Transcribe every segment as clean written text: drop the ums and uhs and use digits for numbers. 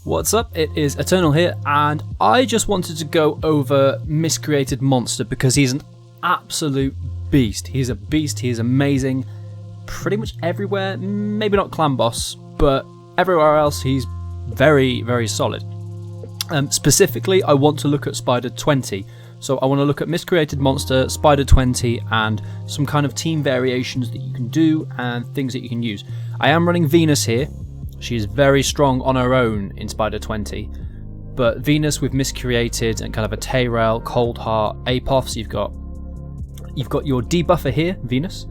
What's up? It is Eternal here, and I just wanted to go over Miscreated Monster because he's an absolute beast. He's a beast, he's amazing. Pretty much everywhere, maybe not clan boss, but everywhere else he's very, very solid. Specifically, I want to look at Spider 20. So I want to look at Miscreated Monster, Spider 20, and some kind of team variations that you can do and things that you can use. I am running Venus here. She is very strong on her own in Spider 20, but Venus with Miscreated and kind of a Tayrel, Coldheart, Apoth, so you've got your debuffer here, Venus.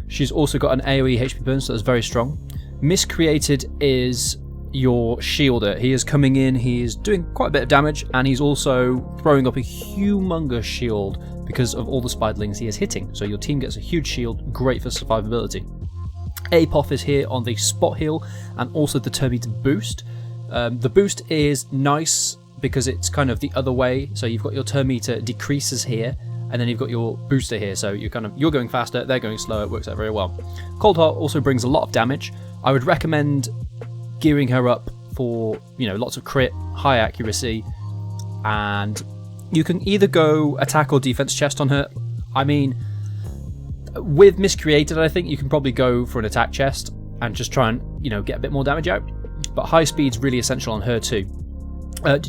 She's also got an AoE HP burn, so that's very strong. Miscreated is your shielder. He is coming in, he is doing quite a bit of damage, and he's also throwing up a humongous shield because of all the spiderlings he is hitting. So your team gets a huge shield, great for survivability. Apoth is here on the spot heal and also the Termite boost. The boost is nice because it's kind of the other way. So you've got your Termite decreases here, and then you've got your booster here. So you're going faster, they're going slower. It works out very well. Coldheart also brings a lot of damage. I would recommend gearing her up for lots of crit, high accuracy, and you can either go attack or defense chest on her. I mean, with Miscreated, I think you can probably go for an attack chest and just try and get a bit more damage out. But high speed's really essential on her too.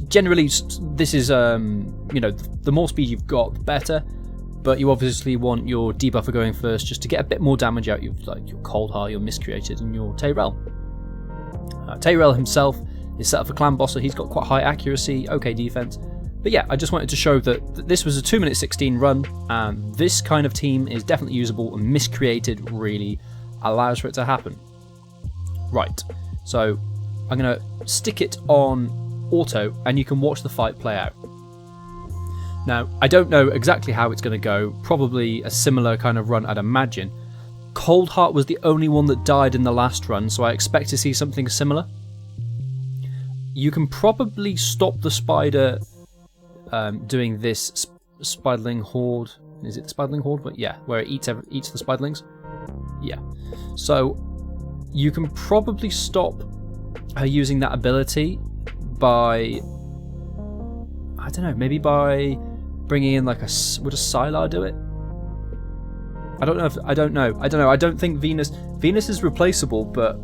Generally, this is the more speed you've got, the better. But you obviously want your debuffer going first, just to get a bit more damage out. You've like your Coldheart, your Miscreated, and your Tayrel. Tayrel himself is set up for clan boss, so he's got quite high accuracy, okay defense. But yeah, I just wanted to show that this was a 2-minute 16 run, and this kind of team is definitely usable, and Miscreated really allows for it to happen. Right, so I'm going to stick it on auto, and you can watch the fight play out. Now, I don't know exactly how it's going to go, probably a similar kind of run I'd imagine. Coldheart was the only one that died in the last run, so I expect to see something similar. You can probably stop the spider doing this spiderling horde. Is it the spiderling horde? But yeah, where it eats the spiderlings. Yeah. So you can probably stop her using that ability by, I don't know, maybe by bringing in like would a Psylar do it? I don't know. I don't think Venus is replaceable, but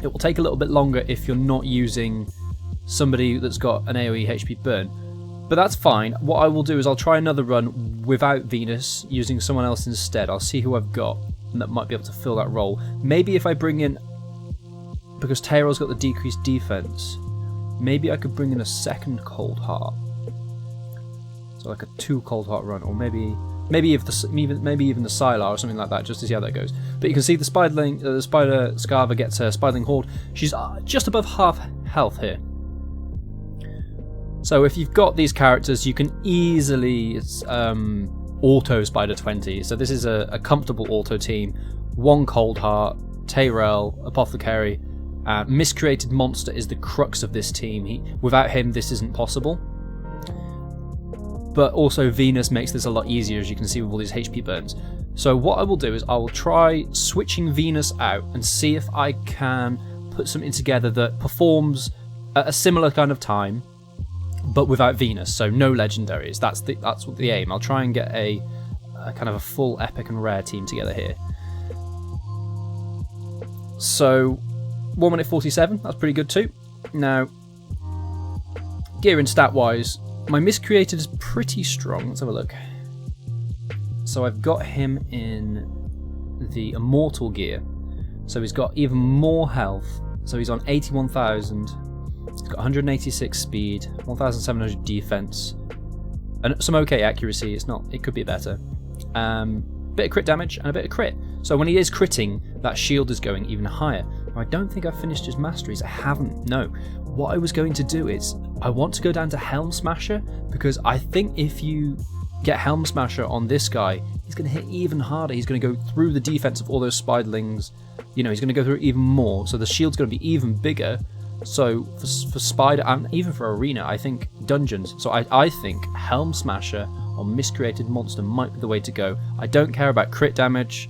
it will take a little bit longer if you're not using somebody that's got an AoE HP burn. But that's fine. What I will do is I'll try another run without Venus, using someone else instead. I'll see who I've got and that might be able to fill that role. Maybe if I bring in, because Tayrel's got the decreased defense, maybe I could bring in a second Coldheart. So like a 2 Coldheart run, or maybe even the Psylar or something like that, just to see how that goes. But you can see the spiderling, the spider Scarver gets her spiderling horde. She's just above half health here. So if you've got these characters, you can easily auto Spider 20. So this is a comfortable auto team. 1 Coldheart, Tayrel, Apothecary, Miscreated Monster is the crux of this team. Without him, this isn't possible. But also Venus makes this a lot easier, as you can see with all these HP burns. So what I will do is I will try switching Venus out and see if I can put something together that performs at a similar kind of time, but without Venus, so no legendaries. That's what the aim. I'll try and get a kind of a full epic and rare team together here. So 1 minute 47, that's pretty good too. Now, gear and stat wise, my Miscreated is pretty strong. Let's have a look. So I've got him in the Immortal gear, so he's got even more health. So he's on 81,000. He's got 186 speed, 1,700 defense, and some okay accuracy. It could be better. Bit of crit damage and a bit of crit. So when he is critting, that shield is going even higher. I don't think I've finished his masteries. I haven't. No. What I was going to do is I want to go down to Helm Smasher, because I think if you get Helm Smasher on this guy, he's going to hit even harder. He's going to go through the defense of all those spiderlings. He's going to go through even more. So the shield's going to be even bigger. So for Spider and even for Arena, I think dungeons. So I think Helm Smasher on Miscreated Monster might be the way to go. I don't care about crit damage.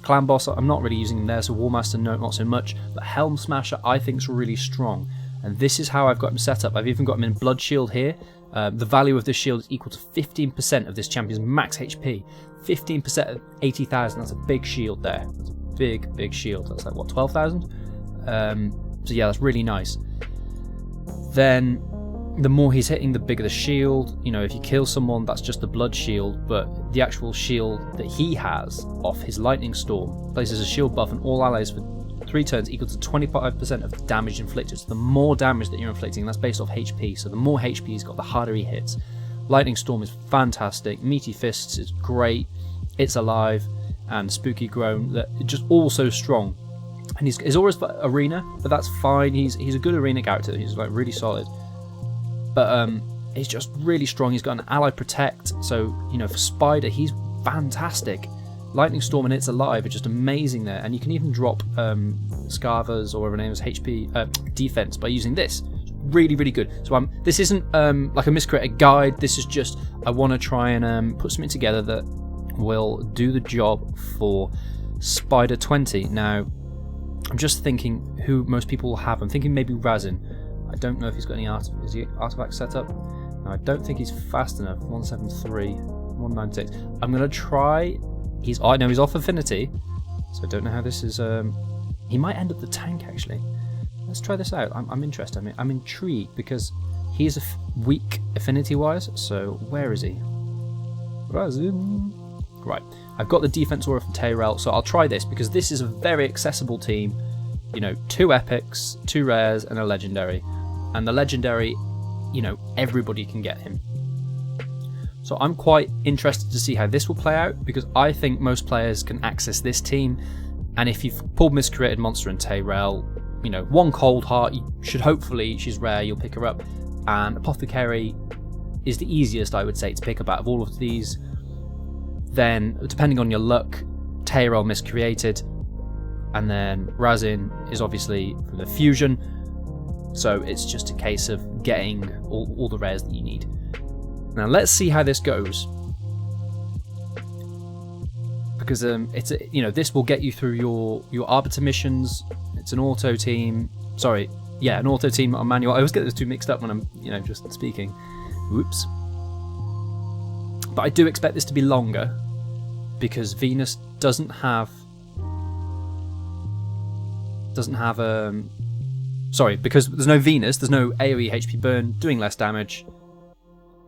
Clan Boss, I'm not really using him there, so Warmaster, no, not so much. But Helm Smasher, I think, is really strong. and this is how I've got him set up. I've even got him in blood shield here. The value of this shield is equal to 15% of this champion's max HP. 15% of 80,000, that's a big shield there. That's a big shield. That's like, what, 12,000? So yeah, that's really nice. Then the more he's hitting, the bigger the shield. You know, if you kill someone, that's just the blood shield, but the actual shield that he has off his lightning storm places a shield buff on all allies for 3 turns equal to 25% of the damage inflicted. So the more damage that you're inflicting, that's based off HP, so the more HP he's got, the harder he hits. Lightning Storm is fantastic, Meaty Fists is great, It's Alive, and Spooky Groan, that just all so strong. And his aura's for arena, but that's fine. He's a good arena character. He's like really solid. But he's just really strong. He's got an ally protect, so you know, for Spider, he's fantastic. Lightning Storm and It's Alive are just amazing there, and you can even drop Scarver's or whatever her name is HP defense by using this. Really good. So this isn't like a Miscreated guide. This is just, I want to try and put something together that will do the job for Spider 20. Now, I'm just thinking who most people will have. I'm thinking maybe Rhazin. I don't know if he's got any artifact set up. No, I don't think he's fast enough. 173, 196. I'm gonna try. I know he's off Affinity, so I don't know how this is. He might end up the tank actually. Let's try this out. I'm interested. I'm intrigued because he is weak Affinity wise. So where is he? Rhazin. Right. I've got the defense aura from Tayrel, so I'll try this because this is a very accessible team. You know, 2 epics, 2 rares, and a legendary. And the legendary, you know, everybody can get him. So I'm quite interested to see how this will play out because I think most players can access this team. And if you've pulled Miscreated Monster and Tayrel, you know, 1 Coldheart, you should hopefully, she's rare, you'll pick her up. And Apothecary is the easiest, I would say, to pick up out of all of these. Then, depending on your luck, Tayrel Miscreated, and then Rhazin is obviously from the fusion. So it's just a case of getting all the rares that you need. Now let's see how this goes, because it's this will get you through your Arbiter missions. It's an auto team. Sorry, yeah, an auto team on manual. I always get those two mixed up when I'm just speaking. Whoops. But I do expect this to be longer because Venus doesn't have sorry, because there's no Venus, there's no AoE HP burn, doing less damage.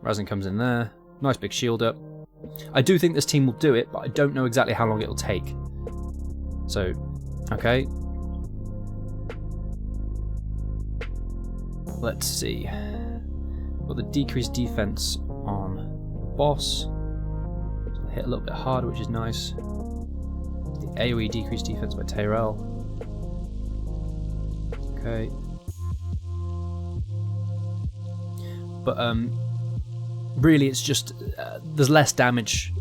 Rhazin comes in there, nice big shield up. I do think this team will do it, but I don't know exactly how long it'll take. So, okay. Let's see. Got the decreased defense on the boss. So hit a little bit harder, which is nice. The AoE decreased defense by Tayrel. Okay. But really it's just there's less damage,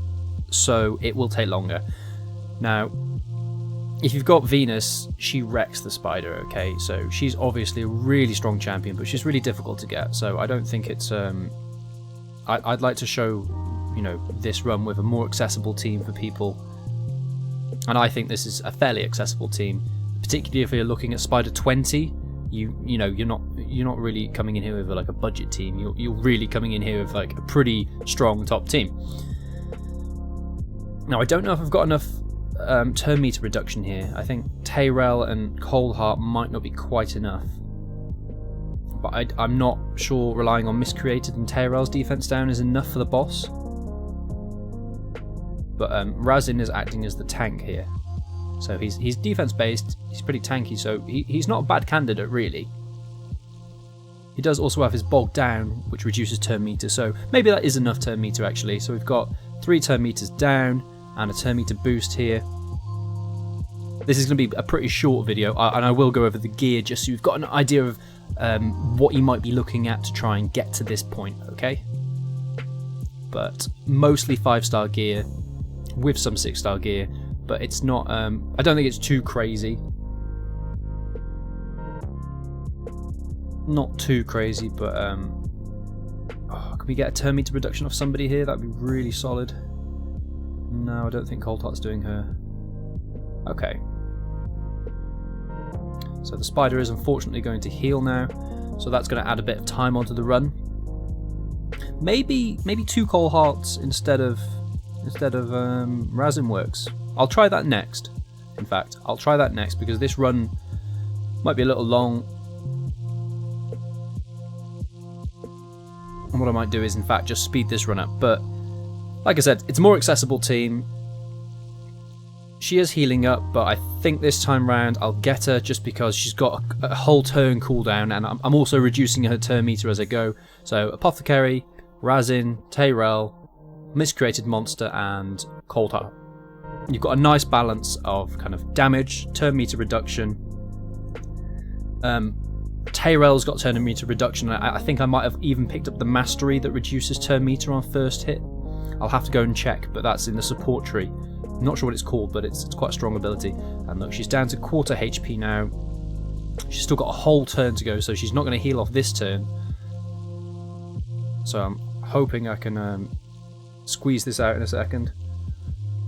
so it will take longer. Now, if you've got Venus, she wrecks the Spider, okay? So she's obviously a really strong champion, but she's really difficult to get. So I don't think it's I'd like to show, you know, this run with a more accessible team for people. And I think this is a fairly accessible team, particularly if you're looking at Spider 20. You're not really coming in here with like a budget team. You're really coming in here with like a pretty strong top team. Now I don't know if I've got enough turn meter reduction here. I think Tayrel and Coldheart might not be quite enough. But I'm not sure relying on Miscreated and Tayrel's defense down is enough for the boss. But Rhazin is acting as the tank here. So he's defense based, he's pretty tanky, so he's not a bad candidate really. He does also have his bog down, which reduces turn meter, so maybe that is enough turn meter actually. So we've got 3 turn meters down and a turn meter boost here. This is going to be a pretty short video, and I will go over the gear just so you've got an idea of what you might be looking at to try and get to this point, okay? But mostly 5-star gear with some 6-star gear. But it's not, I don't think it's too crazy. Not too crazy, but can we get a turn meter reduction off somebody here? That'd be really solid. No, I don't think Coldheart's doing her. Okay. So the Spider is unfortunately going to heal now. so that's going to add a bit of time onto the run. Maybe 2 Coldhearts instead of Rhazin works. I'll try that next. In fact, I'll try that next because this run might be a little long. And what I might do is, in fact, just speed this run up. But like I said, it's a more accessible team. She is healing up, but I think this time round I'll get her just because she's got a whole turn cooldown, and I'm also reducing her turn meter as I go. So Apothecary, Rhazin, Tayrel, Miscreated Monster, and Coldheart. You've got a nice balance of kind of damage, turn meter reduction. Tayrel's got turn meter reduction. I think I might have even picked up the mastery that reduces turn meter on first hit. I'll have to go and check, but that's in the support tree. I'm not sure what it's called, but it's quite a strong ability. And look, she's down to quarter HP now. She's still got a whole turn to go, so she's not going to heal off this turn. So I'm hoping I can squeeze this out in a second.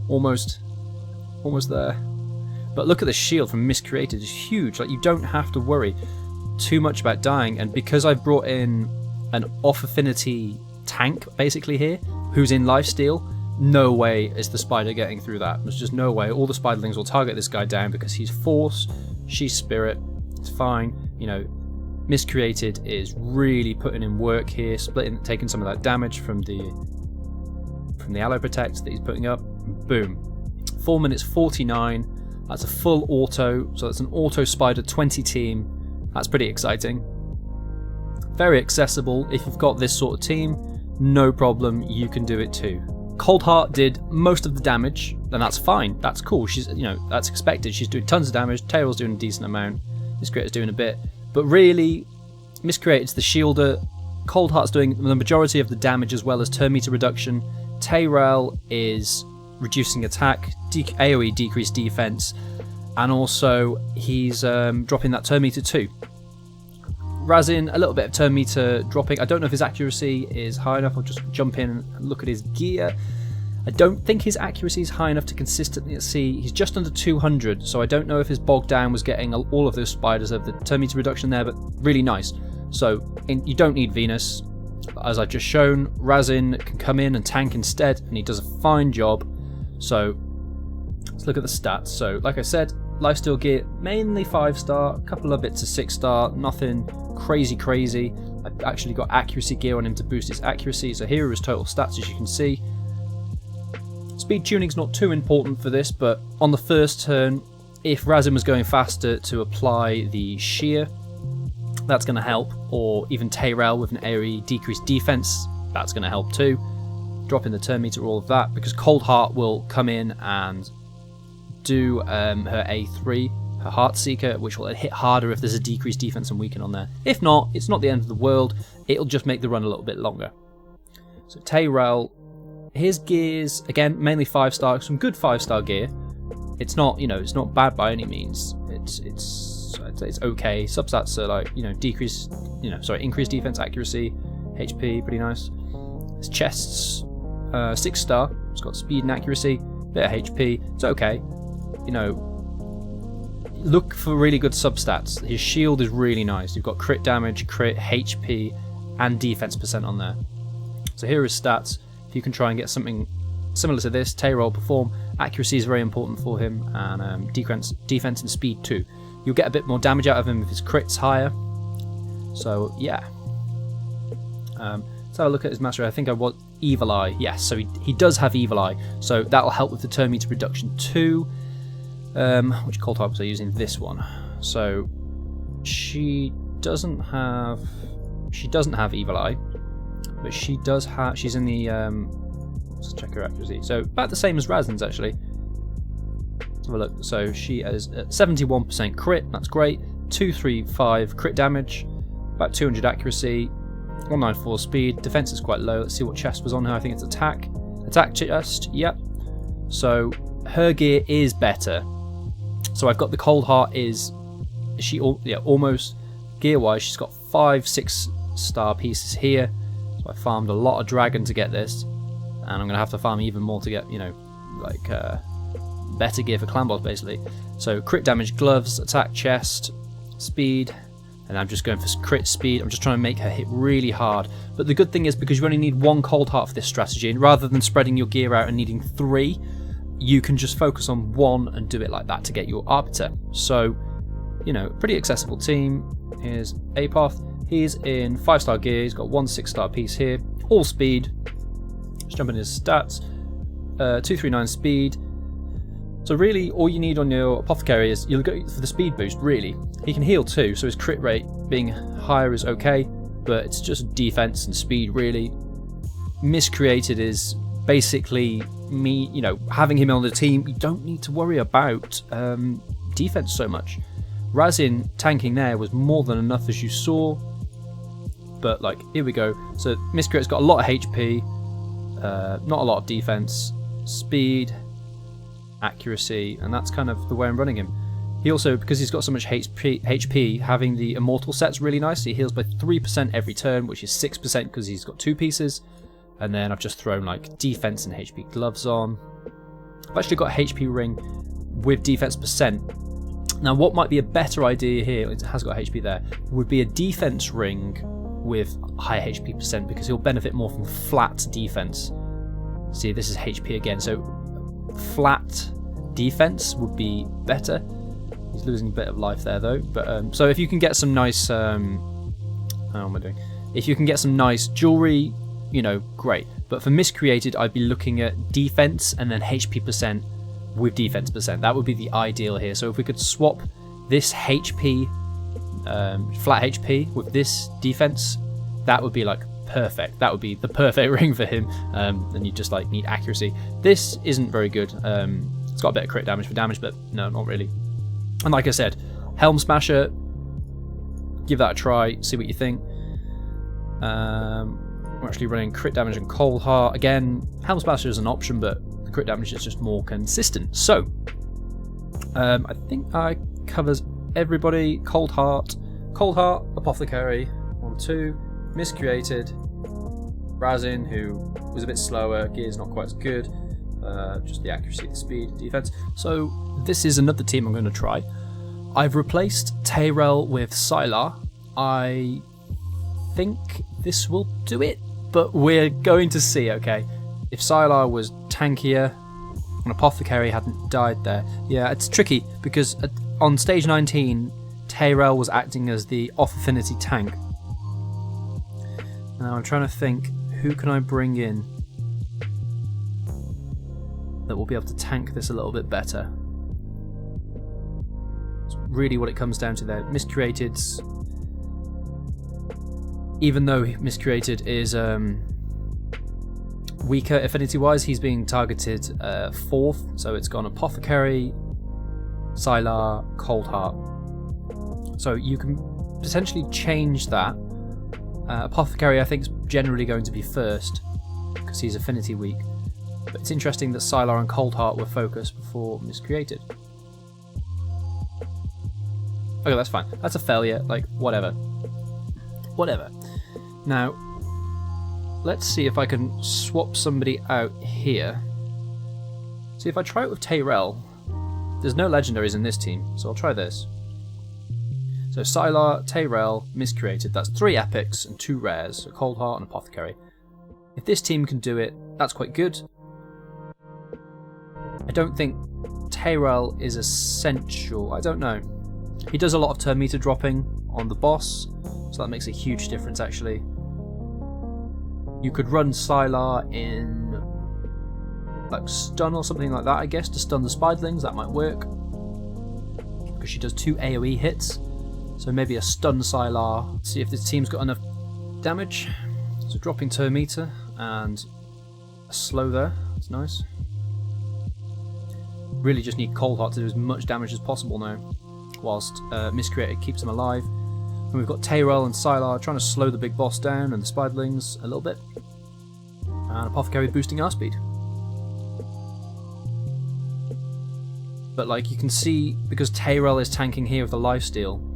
Almost there. But look at the shield from Miscreated, it's huge. Like, you don't have to worry too much about dying, and because I've brought in an off Affinity tank basically here, who's in lifesteal, no way is the spider getting through that. There's just no way. All the spiderlings will target this guy down because he's force, she's spirit, it's fine. You know, Miscreated is really putting in work here, taking some of that damage from the Aloe Protect that he's putting up. Boom. 4 minutes 49. That's a full auto, so that's an auto spider 20 team. That's pretty exciting. Very accessible. If you've got this sort of team, no problem, you can do it too. Coldheart did most of the damage, and that's fine. That's cool. She's, you know, that's expected. She's doing tons of damage. Tayrel's doing a decent amount. Miscreated's doing a bit, but really, Miscreated's the shielder. Coldheart's doing the majority of the damage as well as turn meter reduction. Tayrel is reducing attack, AoE decreased defense, and also he's dropping that turn meter too. Rhazin, a little bit of turn meter dropping. I don't know if his accuracy is high enough. I'll just jump in and look at his gear. I don't think his accuracy is high enough to consistently see. He's just under 200, so I don't know if his bog down was getting all of those spiders of the turn meter reduction there, but really nice. So you don't need Venus. As I've just shown, Rhazin can come in and tank instead, and he does a fine job. So let's look at the stats. So like I said, lifesteal gear mainly 5-star, a couple of bits of 6-star, nothing crazy. I've actually got accuracy gear on him to boost his accuracy, so here are his total stats as you can see. Speed tuning's not too important for this, but on the first turn, if Rhazin was going faster to apply the shear, that's going to help, or even Tayrel with an AoE decreased defense, that's going to help too. Dropping the turn meter, all of that, because Coldheart will come in and do her A3, her Heart Seeker, which will hit harder if there's a decreased defense and weaken on there. If not, it's not the end of the world, it'll just make the run a little bit longer. So Tayrel, his gears, again, mainly 5-star, some good 5-star gear. It's not, you know, it's not bad by any means. I'd say it's okay. Substats are like, you know, increased defense, accuracy, HP, pretty nice. His chests, 6-star. It's got speed and accuracy, bit of HP. It's okay. You know, look for really good substats. His shield is really nice. You've got crit damage, crit, HP, and defense percent on there. So here are his stats. If you can try and get something similar to this, Tayrel perform. Accuracy is very important for him, and defense and speed too. You'll get a bit more damage out of him if his crit's higher. So yeah. So I'll look at his mastery. I think I want Evil Eye. Yes, so he does have Evil Eye. So that'll help with the turn meter reduction too. Which Coldheart was I using? This one. So she doesn't have Evil Eye, but she does have. She's in the. Let's check her accuracy. So about the same as Rhazin's actually. Let's have a look. So she is at 71% crit. That's great. 235 crit damage. About 200 accuracy. 194 speed. Defense is quite low. Let's see what chest was on her. I think it's attack. Attack chest. Yep. So her gear is better. So I've got the Coldheart almost gear wise. She's got 5 6-star pieces here. So I farmed a lot of dragon to get this, and I'm gonna have to farm even more to get, you know, like better gear for clan boss basically. So crit damage, gloves, attack chest, speed, and I'm just going for crit speed. I'm just trying to make her hit really hard. But the good thing is, because you only need 1 Coldheart for this strategy, and rather than spreading your gear out and needing 3, you can just focus on 1 and do it like that to get your Arbiter. So, you know, pretty accessible team. Here's Apoth. He's in 5-star gear. He's got 1 6-star piece here. All speed. Let's jump in his stats. 239 speed. So really, all you need on your Apothecary is, you'll go for the speed boost, really. He can heal too, so his crit rate being higher is okay, but it's just defense and speed, really. Miscreated is basically me, you know, having him on the team. You don't need to worry about defense so much. Rhazin tanking there was more than enough, as you saw. But, like, here we go. So Miscreated's got a lot of HP, not a lot of defense, speed, accuracy, and that's kind of the way I'm running him. He also, because he's got so much HP, having the immortal set's really nice. He heals by 3% every turn, which is 6% because he's got 2 pieces. And then I've just thrown like defense and HP gloves on. I've actually got a HP ring with defense percent. Now what might be a better idea here, it has got HP there, would be a defense ring with high HP percent, because he'll benefit more from flat defense. See, this is HP again, so flat defense would be better. He's losing a bit of life there though, but so if you can get some nice how am I doing? If you can get some nice jewelry, you know, great. But for Miscreated, I'd be looking at defense and then HP percent with defense percent. That would be the ideal here. So if we could swap this HP, flat HP with this defense, that would be like perfect. That would be the perfect ring for him. And you just like need accuracy. This isn't very good. It's got a bit of crit damage for damage, but no, not really. And like I said, Helm Smasher, give that a try, see what you think. We're actually running crit damage and Coldheart. Again, Helm Smasher is an option, but the crit damage is just more consistent. So, I think I covers everybody. Coldheart, Apothecary, 1, 2, Miscreated, Rhazin, who was a bit slower, gear's not quite as good, just the accuracy, the speed, defense. So this is another team I'm going to try. I've replaced Tayrel with Psylar. I think this will do it, but we're going to see, okay? If Psylar was tankier and Apothecary hadn't died there. Yeah, it's tricky because on stage 19, Tayrel was acting as the off-affinity tank. Now I'm trying to think, who can I bring in that will be able to tank this a little bit better? It's really what it comes down to there. Miscreated's, even though Miscreated is weaker affinity-wise, he's being targeted 4th, so it's gone Apothecary, Psylar, Coldheart. So you can potentially change that. Apothecary, I think, is generally going to be first because he's affinity weak. But it's interesting that Psylar and Coldheart were focused before Miscreated. Okay, that's fine. That's a failure. Like, whatever. Whatever. Now, let's see if I can swap somebody out here. See, if I try it with Tayrel, there's no legendaries in this team, so I'll try this. So Psylar, Tayrel, Miscreated, that's 3 epics and 2 rares, so Coldheart and Apothecary. If this team can do it, that's quite good. I don't think Tayrel is essential, I don't know. He does a lot of turn meter dropping on the boss, so that makes a huge difference actually. You could run Psylar in like stun or something like that, I guess, to stun the spiderlings, that might work. Because she does 2 AoE hits. So maybe a stun Psylar. See if this team's got enough damage. So dropping turn meter and a slow there. That's nice. Really just need Coldheart to do as much damage as possible now, whilst Miscreated keeps him alive. And we've got Tayrel and Psylar trying to slow the big boss down and the spiderlings a little bit. And Apothecary boosting our speed. But like you can see, because Tayrel is tanking here with the lifesteal,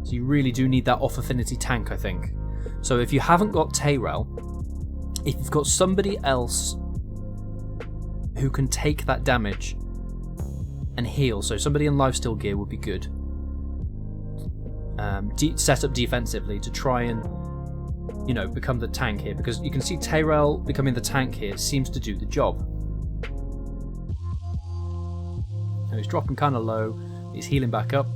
so you really do need that off-affinity tank, I think. So if you haven't got Tayrel, if you've got somebody else who can take that damage and heal, so somebody in lifesteal gear would be good. set up defensively to try and, you know, become the tank here, because you can see Tayrel becoming the tank here seems to do the job. Now he's dropping kind of low, he's healing back up.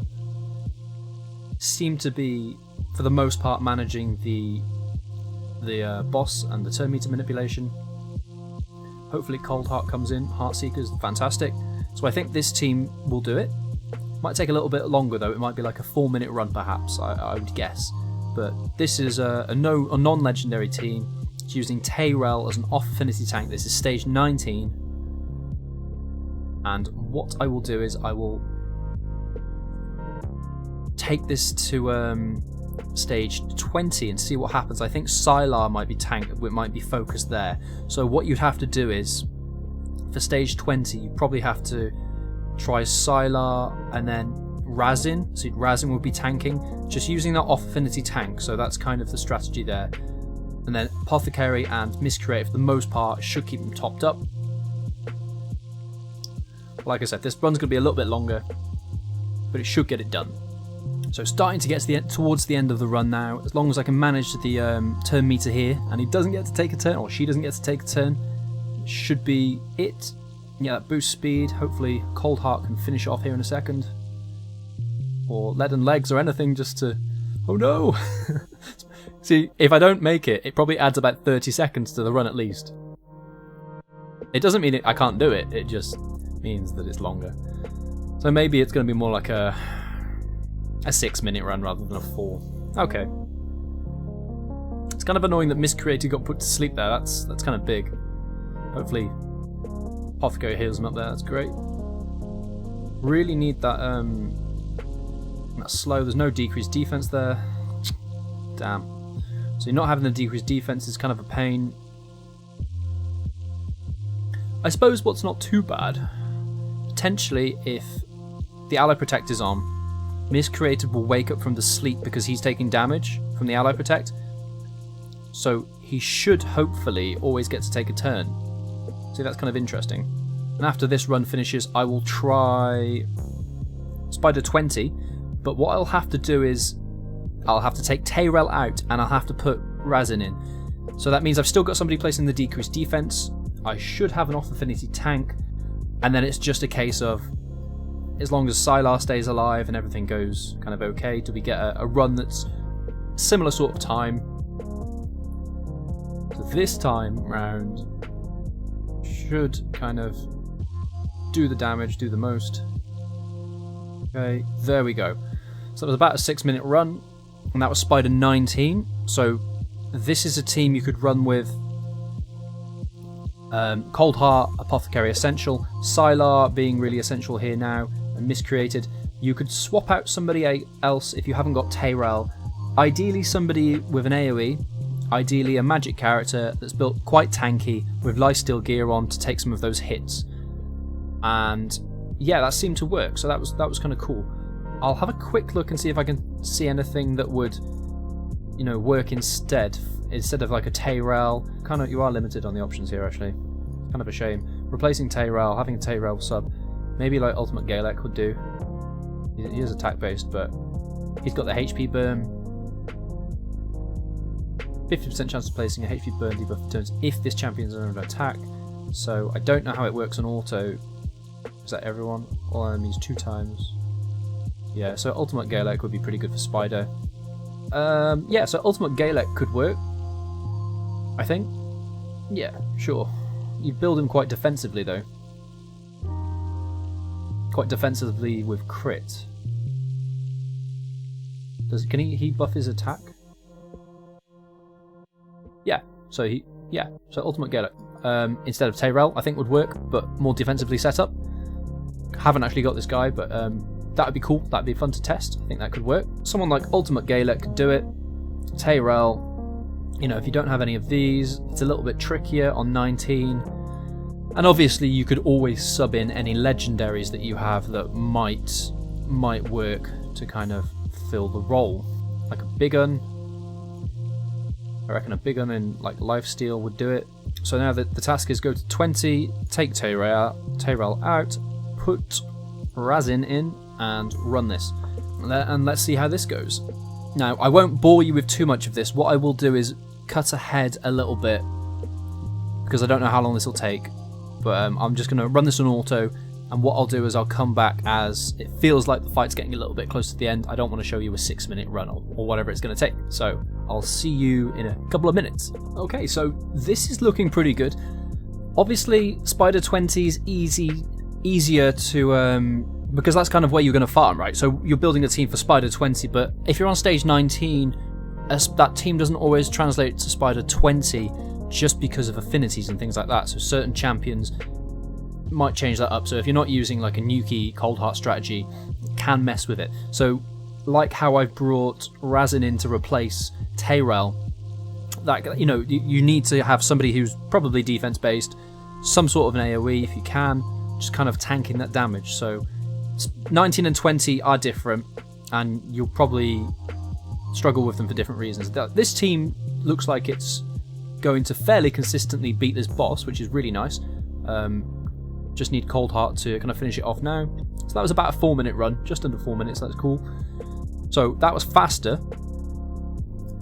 Seem to be, for the most part, managing the boss and the turn meter manipulation. Hopefully Coldheart comes in, Heartseeker's fantastic. So I think this team will do it. Might take a little bit longer though, it might be like a 4-minute run perhaps, I would guess. But this is a non-legendary team. It's using Tayrel as an off-affinity tank. This is stage 19. And what I will do is I will take this to stage 20 and see what happens. I think Psylar might be tanked, it might be focused there. So what you'd have to do is, for stage 20, you probably have to try Psylar and then Rhazin. So Rhazin would be tanking, just using that off-affinity tank. So that's kind of the strategy there. And then Apothecary and Miscreated, for the most part, should keep them topped up. Like I said, this run's going to be a little bit longer, but it should get it done. So starting to get to towards the end of the run now. As long as I can manage the turn meter here, and he doesn't get to take a turn, or she doesn't get to take a turn, it should be it. Yeah, that boosts speed. Hopefully Coldheart can finish off here in a second. Or Leaden Legs or anything just to... Oh no! See, if I don't make it, it probably adds about 30 seconds to the run at least. It doesn't mean I can't do it, it just means that it's longer. So maybe it's going to be more like a 6-minute run rather than a 4. Okay. It's kind of annoying that Miscreated got put to sleep there. That's kind of big. Hopefully Apothecary heals him up there. That's great. Really need that that slow. There's no decreased defense there. Damn. So you're not having the decreased defense is kind of a pain. I suppose what's not too bad, potentially if the Ally Protect is on, Miscreated will wake up from the sleep because he's taking damage from the Ally Protect. So he should hopefully always get to take a turn. See, that's kind of interesting. And after this run finishes, I will try Spider 20. But what I'll have to do is I'll have to take Tayrel out and I'll have to put Rhazin in. So that means I've still got somebody placing the decreased defense. I should have an off-affinity tank. And then it's just a case of, as long as Psylar stays alive and everything goes kind of okay, do we get a run that's similar sort of time. So this time round should kind of do the damage, do the most. Okay, there we go. So it was about a 6-minute run, and that was Spider 19. So this is a team you could run with Coldheart, Apothecary essential, Psylar being really essential here now, and Miscreated. You could swap out somebody else if you haven't got Tayrel. Ideally somebody with an AoE, ideally a magic character that's built quite tanky with lifesteal gear on to take some of those hits. And yeah, that seemed to work, so that was kind of cool. I'll have a quick look and see if I can see anything that would, you know, work instead of like a Tayrel. Kind of, you are limited on the options here actually. It's kind of a shame. Replacing Tayrel, having a Tayrel sub, maybe like Ultimate Galek would do. He is attack based, but he's got the HP burn. 50% chance of placing a HP burn debuff turns if this champion is under attack. So I don't know how it works on auto. Is that everyone? All enemies 2 times. Yeah, so Ultimate Galek would be pretty good for Spider. Yeah, so Ultimate Galek could work, I think. Yeah, sure. You build him quite defensively though. Quite defensively with crit. Can he buff his attack? Yeah, so Ultimate Galek instead of Tayrel I think would work, but more defensively set up. Haven't actually got this guy, but that would be cool. That'd be fun to test. I think that could work. Someone like Ultimate Galek could do it. Tayrel, you know, if you don't have any of these, it's a little bit trickier on 19. And obviously you could always sub in any legendaries that you have that might work to kind of fill the role. Like a big gun. I reckon a big gun in like lifesteal would do it. So now the task is go to 20, take Tayrel out, put Rhazin in, and run this. and let's see how this goes. Now, I won't bore you with too much of this. What I will do is cut ahead a little bit, because I don't know how long this will take, but I'm just going to run this on auto, and what I'll do is I'll come back as it feels like the fight's getting a little bit close to the end. I don't want to show you a 6-minute run or whatever it's going to take, so I'll see you in a couple of minutes. Okay, so this is looking pretty good. Obviously, Spider 20 is easier to, because that's kind of where you're going to farm, right? So you're building a team for Spider 20, but if you're on stage 19, that team doesn't always translate to Spider 20 just because of affinities and things like that. So certain champions might change that up. So if you're not using like a Nuki Coldheart strategy, it can mess with it. So like how I've brought Rhazin in to replace Tayrel, that, you know, you need to have somebody who's probably defense based, some sort of an AoE if you can, just kind of tanking that damage. So 19 and 20 are different, and you'll probably struggle with them for different reasons. This team looks like it's going to fairly consistently beat this boss, which is really nice. Just need Coldheart to kind of finish it off now. So that was about a 4-minute run, just under 4 minutes, that's cool. So that was faster,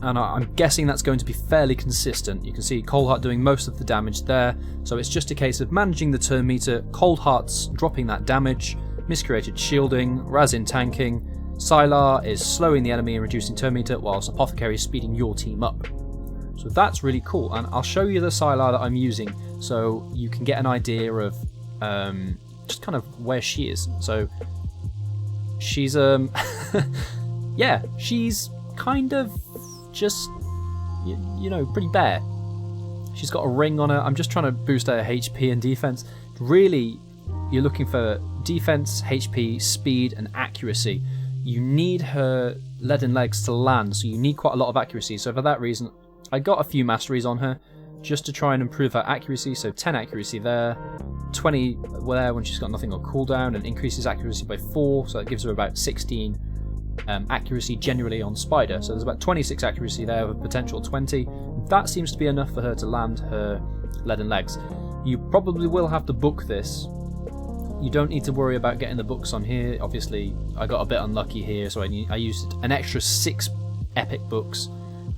and I'm guessing that's going to be fairly consistent. You can see Coldheart doing most of the damage there, so it's just a case of managing the turn meter, Coldheart's dropping that damage, Miscreated shielding, Rhazin tanking, Psylar is slowing the enemy and reducing turn meter, whilst Apothecary is speeding your team up. So that's really cool, and I'll show you the Psylar that I'm using so you can get an idea of just kind of where she is. So she's yeah, she's kind of just, you know, pretty bare. She's got a ring on her. I'm just trying to boost her HP and defense. Really, you're looking for defense, HP, speed, and accuracy. You need her leaden legs to land, so you need quite a lot of accuracy. So for that reason, I got a few masteries on her just to try and improve her accuracy. So 10 accuracy there, 20 there when she's got nothing on cooldown, and increases accuracy by 4, so that gives her about 16 accuracy generally on Spider. So there's about 26 accuracy there with a potential 20. That seems to be enough for her to land her leaden legs. You probably will have to book this. You don't need to worry about getting the books on here. Obviously, I got a bit unlucky here, so I used an extra 6 epic books.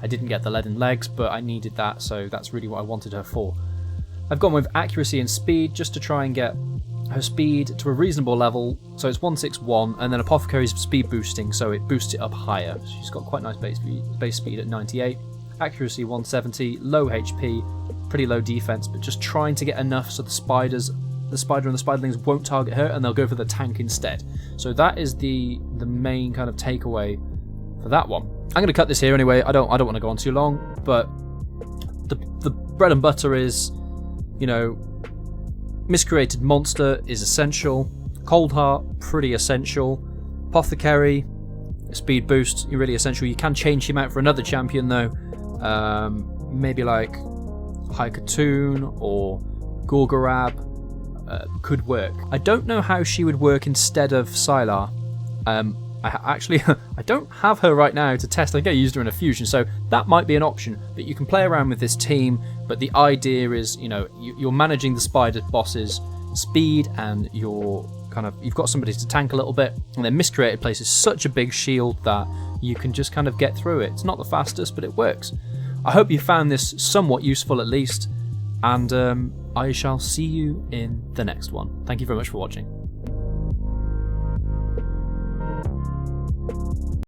I didn't get the leaden legs, but I needed that, so that's really what I wanted her for. I've gone with accuracy and speed just to try and get her speed to a reasonable level. So it's 161, and then Apothecary's speed boosting, so it boosts it up higher. She's got quite nice base speed at 98. Accuracy 170, low HP, pretty low defense, but just trying to get enough so the spider and the spiderlings won't target her, and they'll go for the tank instead. So that is the main kind of takeaway for that one. I'm going to cut this here anyway. I don't want to go on too long, but the bread and butter is, you know, Miscreated monster is essential. Coldheart, pretty essential. Apothecary, speed boost, really essential. You can change him out for another champion though. Maybe like Haikatoon or Gorgorab could work. I don't know how she would work instead of Psylar. I don't have her right now to test. I think I used her in a fusion, so that might be an option. But you can play around with this team, but the idea is, you know, you're managing the spider boss's speed, and you've got somebody to tank a little bit, and then Miscreated places such a big shield that you can just kind of get through it. It's not the fastest, but it works. I hope you found this somewhat useful at least, and I shall see you in the next one. Thank you very much for watching.